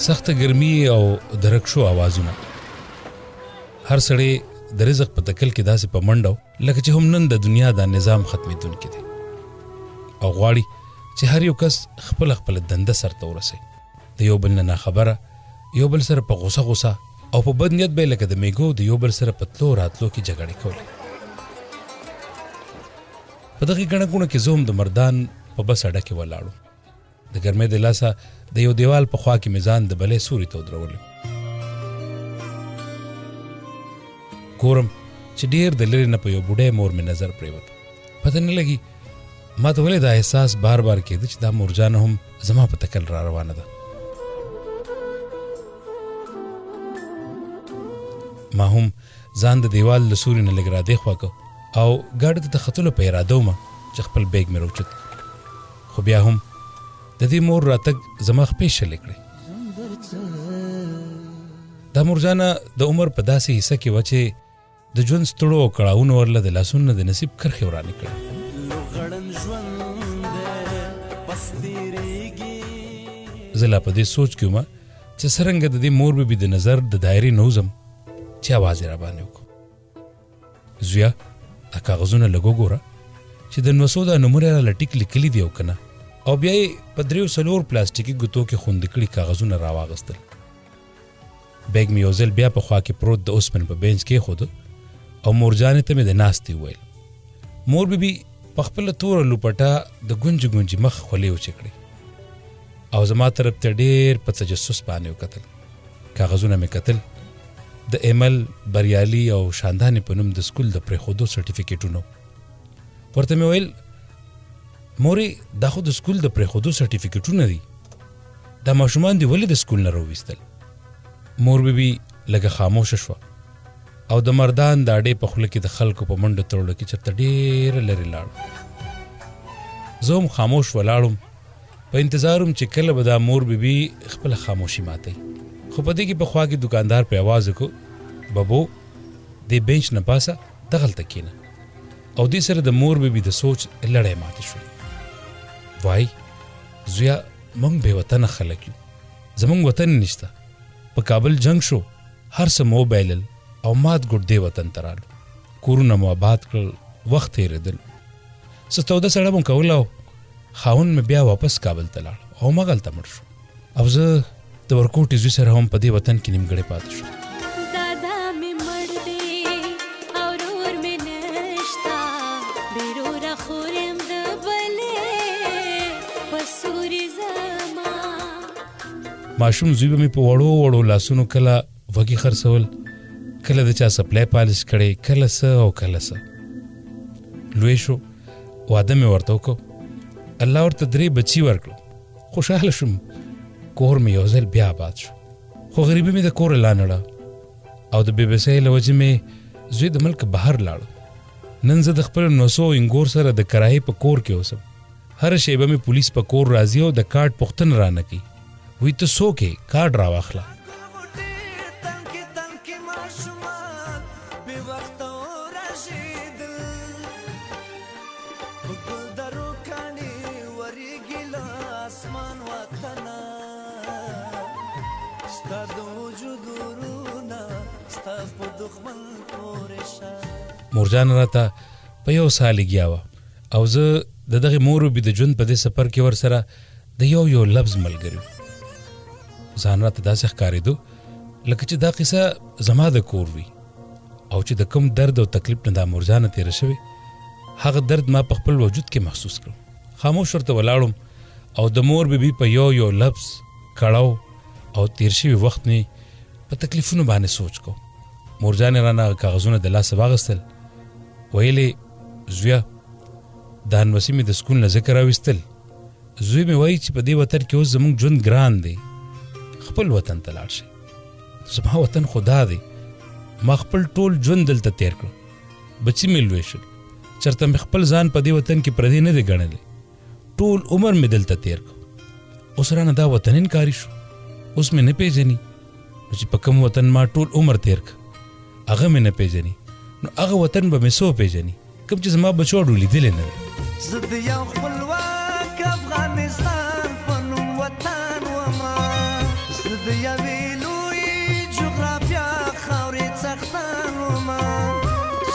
سخت ګرمي او درکشو اوازونه. هر سړی د رزق په تکل کې داسې په منډو لکه چې هم نن د دنیا دا نظام ختمېدونکی دی او غواړي چې هر یو کس خپل دنده سرته ورسوي. د یو بل نه خبره، یو بل سره په غوسه او په بد نیت به لکه د میګو د یو بل سره په تلو راتلو کې جګړې کولې. په دغې ګڼه ګوڼه کې زه هم د مردان په بس اډه کې ولاړو. د ګرمۍ د لاسه د یو دیوال په خوا کې مې ځان د بلې سوري ته ودرولو. ګورم چې ډېر د لرې نه په یو بوډۍ مور مې نظر پرېوت. پته نه لګي ما ته ولې دا احساس بار کېده چې دا مورجانه هم زما په تکل را روانه ده. ما هم ځان د دیوال له سوري نه لږ را دېخوا کړ او ګاډي ته د ختلو په اراده ومه چې خپل بیګ مې راوچت. خو بیا هم د دې مور راتګ زما خپې شلې کړې. دا مورجانه د عمر په داسې حصه کې وه چې د ژوند ستړو او کړاوونو ورله د لاسونو د نصیب کرښې ورانې کړې. زه لا په دې سوچ کې ومه چې څرنګه د دې مور بي د نظر د دایرې نه وځم چې اواز یې را باندې وکړو. زویا دا کاغذونه لږ وګوره چې د 900 دا نومونه یې راله ټیک لیکلي دي او که نه. او بیا یې په 3 پلاستیکي ګوتو کې خوندې کړي کاغذونه راواغېستل. بیګ مې یو ځل بیا په خوا کې پروت د اوسپنې په بینچ کېښوده او مورجانې ته مې د ناستې وویل. مور بي په خپله توره لوپټه د ګونجي مخ خولې وچې کړې او زما طرف ته ډېر په تجسس باندې وکتل. کاغذونه مې کتل، د ایمل، بریالي او شاندانې په نوم د سکول د پرېښودو سرټیفیکېټونو. ورته مې ویل مورې دا خو د سکول د پرېښودو سرټیفیکېټونه دي، دا ماشومان دې ولې د سکول نه راوویستل؟ مور بي لږه خاموشه شوه او د مردان د اډې په خوله کې د خلکو په منډو تړلو کې چېرته ډېره لرې لاړو. زه هم خاموش ولاړم په انتظار وم چې کله به دا مور بي خپله خاموشي ماتوي. خو په دې کې په خوا کې دوکاندار په اواز وکړو ببو دې بینچ نه پاسه دغلته کښېنه. او دې سره د مور بي د سوچ لړۍ ماتې شوې. وای زویا موږ بې وطنه خلک یو، زموږ وطن نشته. په کابل جنگ شو، هر څه مو بایلل او مات ګوډ دې وطن ته رالو. کورونه مو آباد کړل، وخت تېرېدل، څه توده سړه مو کوله او خاوند مې بیا واپس کابل ته لاړ او مغلته مړ شو. او زه د ورکوټي زوی سره هم په دې وطن کې نیمګړی پاتې شو. ماشوم زوی به مې په وړو لاسونو کله وږي خرڅول، کله د چا سپلی پالش کړی، کله څه او کله څه. لوی شو، واده مې ورته وکړو، الله ورته 3 بچي ورکړو. خوشحاله شوم، کور مې یو ځل بیا آباد شو. خو غریبي مې د کوره لا نړه او د بې بسۍ له وجې مې زوی د ملک بهر لاړو. نن زه د خپل 900 انګور سره د کرایې په کور کې اوسم. هره شیبه مې پولیس په کور راځي او د کارډ پوښتنه رانه کوي. وی ته څوک یې؟ کارډ راواخله. مورجان راته په یو سال لګیا وه او زه د دغې مور بي د ژوند په دې سفر کې ورسره د یو لفظ ملګری و. ځان راته داسې ښکارېدو لکه چې دا قصه زما د کور وي او چې د کوم درد او تکلیف نه دا مورجانه تېره شوې، هغه درد ما په خپل وجود کې محسوس کړم. خاموش ورته ولاړم او د مور بي په یو لفظ، کړاو او تېر شوي وخت مې په تکلیفونو باندې سوچ کو. مورجانې رانه کاغذونه د لاسه واغېستل، ویلې زویا دا انوسي مې د سکول نه ځکه راویستل. زوی مې وایي چې په دې وطن کې اوس زموږ ژوند ګران دی، خپل وطن ته لاړ شئ. زما وطن خو دا دی، ما خپل ټول ژوند دلته تېر کړ، بچي مې لوی شول، چېرته مې خپل ځان په دې وطن کې پردی نه دی ګڼلی. ټول عمر مې دلته تېر کړ، اوس رانه دا وطن انکاري شو. اوس مې نه پېژني نو چې په کوم وطن ما ټول عمر تېر کړ، هغه مې نه پېژني نو هغه وطن به مې څو پېژني کوم چې زما بچو اړو لیدلی نه دی. زه د یو خپلواک افغانستان په نوم وطن ومه، زه د یوې لوی جغرافیا خاورې څښتن ومه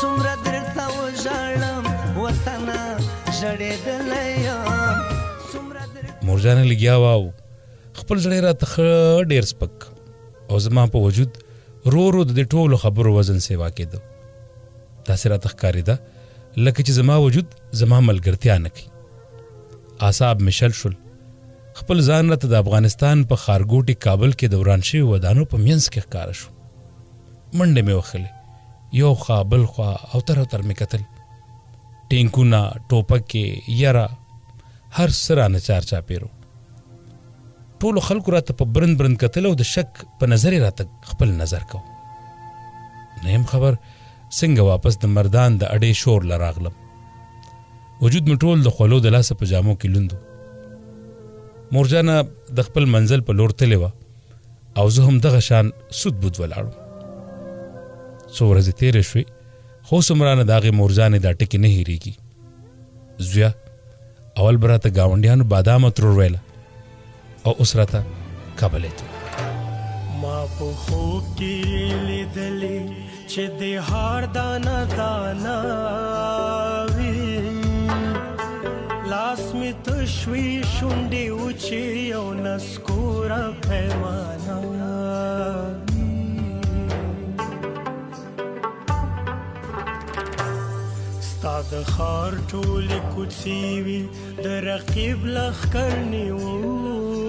څومره درته وژاړم وطنه ژړېدلی یم مورجانه لګیا وه او خپل زړی راته ښه ډېر سپک او زما په وجود رو رو د دې ټولو خبرو وزن سیوا کېده. داسې راته ښکارېده لکه چې زما وجود زما ملګرتیا نه کوي. اعصاب مې شل شول. خپل ځان راته د افغانستان په ښارګوټي کابل کې د وران شوي ودانو په منځ کې ښکاره شو. منډې مې وښلې، یو خوا بل خوا اوتر اوتر مې کتل. ټینکونه، ټوپکې، یره، هر څه رانه چار چاپېرو. ټولو خلکو راته په برند برند کتل او د شک په نظر یې راته خپل نظر کو. نه یم خبر څنګه واپس د مردان د اډې شور له راغلم. وجود مې ټول د خولو د لاسه په جامو کې لوند و. مورجانه د خپل منزل په لور تلې وه او زه هم دغه شان سود بود ولاړم. څو ورځې تېرې شوې خو اوس هم رانه د هغې مورجانې دا ټکې نه هېرېږي. زویه اول به راته ګاونډیانو بادامه ترور ویله او اوس راته کابلی ته ما په خوب کې لیدلې چې د هار دانه دانه وي لاس مې تشوي شونډې وچې او نسکوره پیمانه ستا د ښار ټولې کوڅې وي د رقیب لښکر نیولي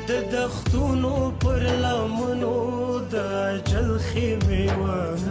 د دښتونو پر لمنو د اجل خیمې وهلي